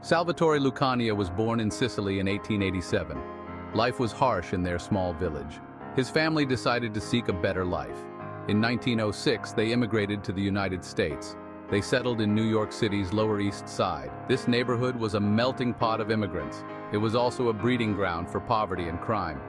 Salvatore Lucania was born in Sicily in 1887. Life was harsh in their small village. His family decided to seek a better life. In 1906, they immigrated to the United States. They settled in New York City's Lower East Side. This neighborhood was a melting pot of immigrants. It was also a breeding ground for poverty and crime.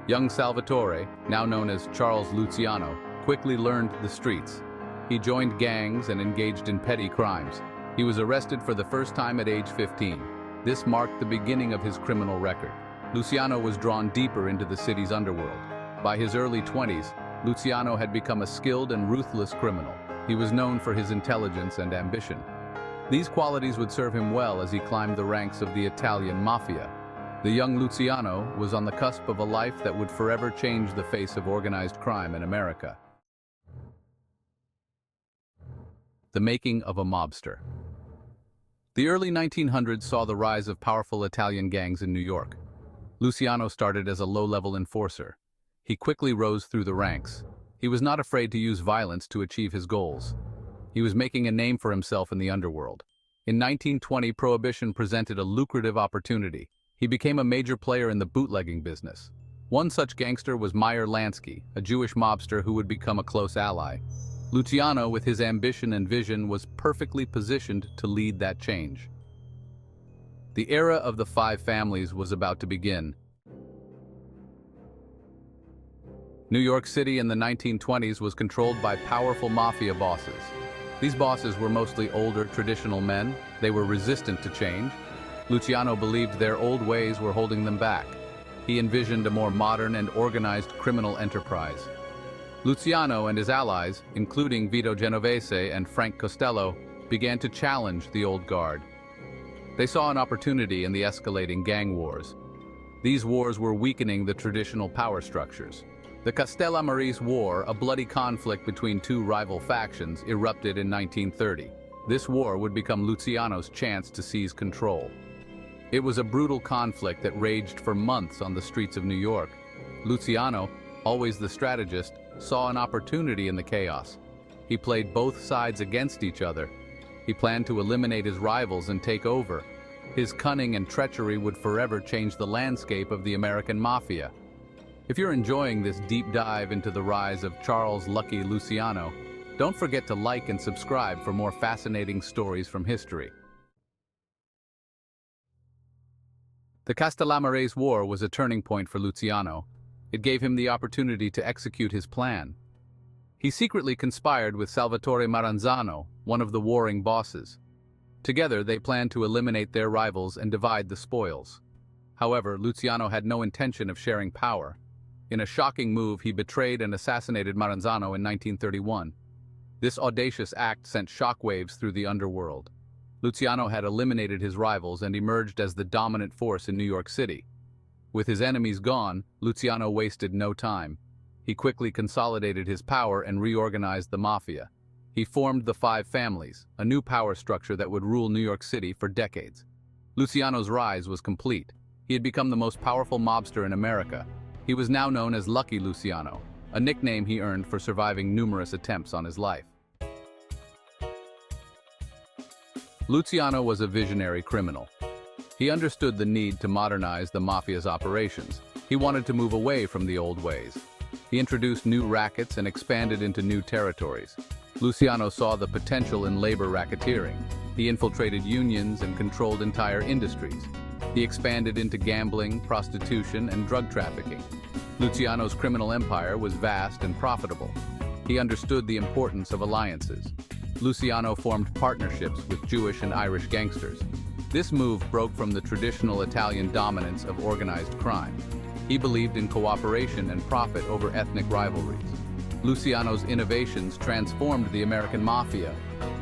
Young Salvatore, now known as Charles Luciano, quickly learned the streets. He joined gangs and engaged in petty crimes. He was arrested for the first time at age 15. This marked the beginning of his criminal record. Luciano was drawn deeper into the city's underworld. By his early 20s, Luciano had become a skilled and ruthless criminal. He was known for his intelligence and ambition. These qualities would serve him well as he climbed the ranks of the Italian Mafia. The young Luciano was on the cusp of a life that would forever change the face of organized crime in America. The making of a mobster. The early 1900s saw the rise of powerful Italian gangs in New York. Luciano started as a low-level enforcer. He quickly rose through the ranks. He was not afraid to use violence to achieve his goals. He was making a name for himself in the underworld. In 1920, prohibition presented a lucrative opportunity. He became a major player in the bootlegging business. One such gangster was Meyer Lansky, a Jewish mobster who would become a close ally. Luciano, with his ambition and vision, was perfectly positioned to lead that change. The era of the five families was about to begin. New York City in the 1920s was controlled by powerful mafia bosses. These bosses were mostly older, traditional men. They were resistant to change. Luciano believed their old ways were holding them back. He envisioned a more modern and organized criminal enterprise. Luciano and his allies, including Vito Genovese and Frank Costello, began to challenge the old guard. They saw an opportunity in the escalating gang wars. These wars were weakening the traditional power structures. The Castellamarese War, a bloody conflict between two rival factions, erupted in 1930. This war would become Luciano's chance to seize control. It was a brutal conflict that raged for months on the streets of New York. Luciano, always the strategist, saw an opportunity in the chaos. He played both sides against each other. He planned to eliminate his rivals and take over. His cunning and treachery would forever change the landscape of the American Mafia. If you're enjoying this deep dive into the rise of Charles Lucky Luciano, don't forget to like and subscribe for more fascinating stories from history. The Castellamarese War was a turning point for Luciano. It gave him the opportunity to execute his plan. He secretly conspired with Salvatore Maranzano, one of the warring bosses. Together, they planned to eliminate their rivals and divide the spoils. However, Luciano had no intention of sharing power. In a shocking move, he betrayed and assassinated Maranzano in 1931. This audacious act sent shockwaves through the underworld. Luciano had eliminated his rivals and emerged as the dominant force in New York City. With his enemies gone, Luciano wasted no time. He quickly consolidated his power and reorganized the mafia. He formed the Five Families, a new power structure that would rule New York City for decades. Luciano's rise was complete. He had become the most powerful mobster in America. He was now known as Lucky Luciano, a nickname he earned for surviving numerous attempts on his life. Luciano was a visionary criminal. He understood the need to modernize the mafia's operations. He wanted to move away from the old ways. He introduced new rackets and expanded into new territories. Luciano saw the potential in labor racketeering. He infiltrated unions and controlled entire industries. He expanded into gambling, prostitution, and drug trafficking. Luciano's criminal empire was vast and profitable. He understood the importance of alliances. Luciano formed partnerships with Jewish and Irish gangsters. This move broke from the traditional Italian dominance of organized crime. He believed in cooperation and profit over ethnic rivalries. Luciano's innovations transformed the American Mafia.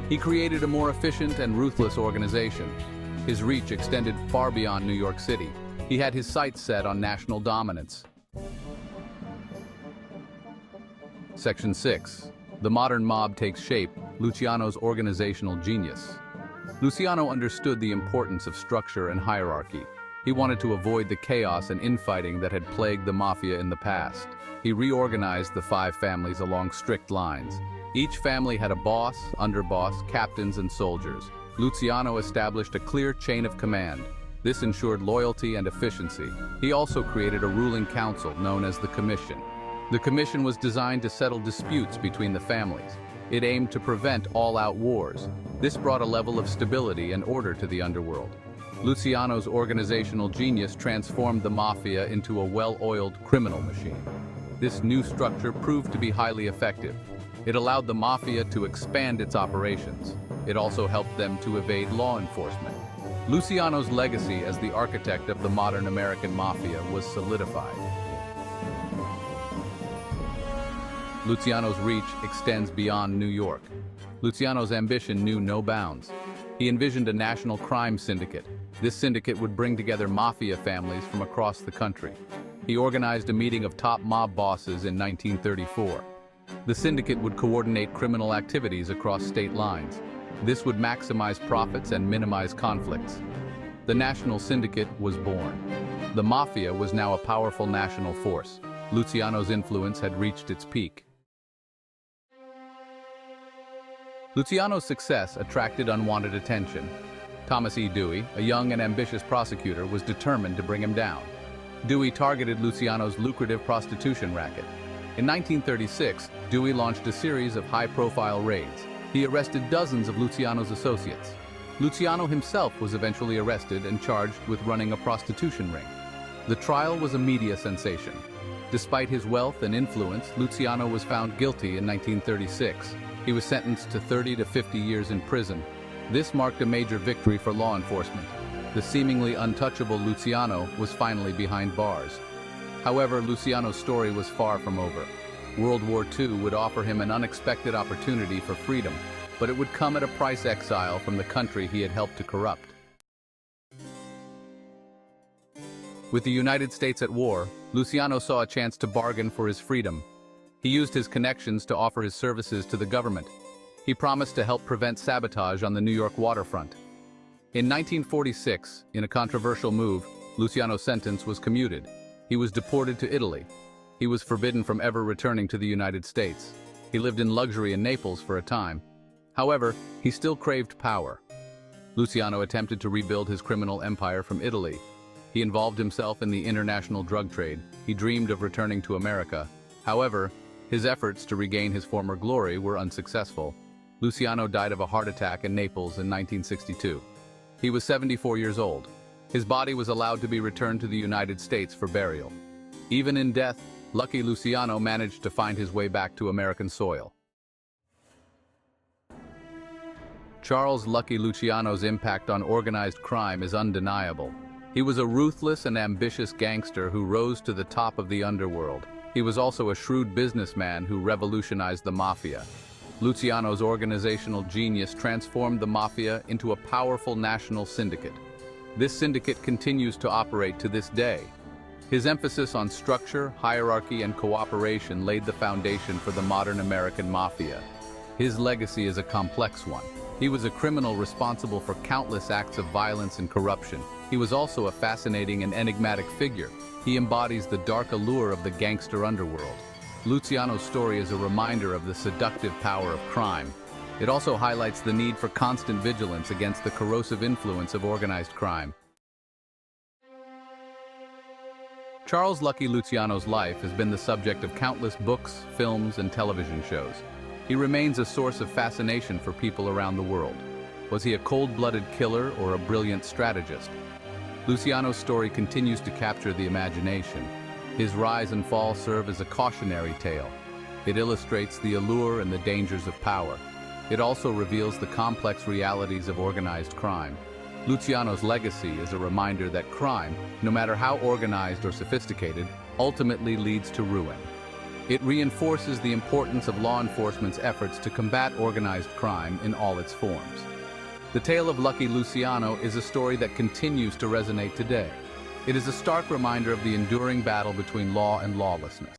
He created a more efficient and ruthless organization. His reach extended far beyond New York City. He had his sights set on national dominance. Section 6. The modern mob takes shape, Luciano's organizational genius. Luciano understood the importance of structure and hierarchy. He wanted to avoid the chaos and infighting that had plagued the mafia in the past. He reorganized the five families along strict lines. Each family had a boss, underboss, captains, and soldiers. Luciano established a clear chain of command. This ensured loyalty and efficiency. He also created a ruling council known as the Commission. The Commission was designed to settle disputes between the families. It aimed to prevent all-out wars. This brought a level of stability and order to the underworld. Luciano's organizational genius transformed the mafia into a well-oiled criminal machine. This new structure proved to be highly effective. It allowed the mafia to expand its operations. It also helped them to evade law enforcement. Luciano's legacy as the architect of the modern American Mafia was solidified. Luciano's reach extends beyond New York. Luciano's ambition knew no bounds. He envisioned a national crime syndicate. This syndicate would bring together mafia families from across the country. He organized a meeting of top mob bosses in 1934. The syndicate would coordinate criminal activities across state lines. This would maximize profits and minimize conflicts. The national syndicate was born. The mafia was now a powerful national force. Luciano's influence had reached its peak. Luciano's success attracted unwanted attention. Thomas E. Dewey, a young and ambitious prosecutor, was determined to bring him down. Dewey targeted Luciano's lucrative prostitution racket. In 1936, Dewey launched a series of high-profile raids. He arrested dozens of Luciano's associates. Luciano himself was eventually arrested and charged with running a prostitution ring. The trial was a media sensation. Despite his wealth and influence, Luciano was found guilty in 1936. He was sentenced to 30 to 50 years in prison. This marked a major victory for law enforcement. The seemingly untouchable Luciano was finally behind bars. However, Luciano's story was far from over. World War II would offer him an unexpected opportunity for freedom, but it would come at a price: exile from the country he had helped to corrupt. With the United States at war, Luciano saw a chance to bargain for his freedom. He used his connections to offer his services to the government. He promised to help prevent sabotage on the New York waterfront. In 1946, in a controversial move, Luciano's sentence was commuted. He was deported to Italy. He was forbidden from ever returning to the United States. He lived in luxury in Naples for a time. However, he still craved power. Luciano attempted to rebuild his criminal empire from Italy. He involved himself in the international drug trade. He dreamed of returning to America. However, his efforts to regain his former glory were unsuccessful. Luciano died of a heart attack in Naples in 1962. He was 74 years old. His body was allowed to be returned to the United States for burial. Even in death, Lucky Luciano managed to find his way back to American soil. Charles Lucky Luciano's impact on organized crime is undeniable. He was a ruthless and ambitious gangster who rose to the top of the underworld. He was also a shrewd businessman who revolutionized the mafia. Luciano's organizational genius transformed the mafia into a powerful national syndicate. This syndicate continues to operate to this day. His emphasis on structure, hierarchy, and cooperation laid the foundation for the modern American Mafia. His legacy is a complex one. He was a criminal responsible for countless acts of violence and corruption. He was also a fascinating and enigmatic figure. He embodies the dark allure of the gangster underworld. Luciano's story is a reminder of the seductive power of crime. It also highlights the need for constant vigilance against the corrosive influence of organized crime. Charles Lucky Luciano's life has been the subject of countless books, films, and television shows. He remains a source of fascination for people around the world. Was he a cold-blooded killer or a brilliant strategist? Luciano's story continues to capture the imagination. His rise and fall serve as a cautionary tale. It illustrates the allure and the dangers of power. It also reveals the complex realities of organized crime. Luciano's legacy is a reminder that crime, no matter how organized or sophisticated, ultimately leads to ruin. It reinforces the importance of law enforcement's efforts to combat organized crime in all its forms. The tale of Lucky Luciano is a story that continues to resonate today. It is a stark reminder of the enduring battle between law and lawlessness.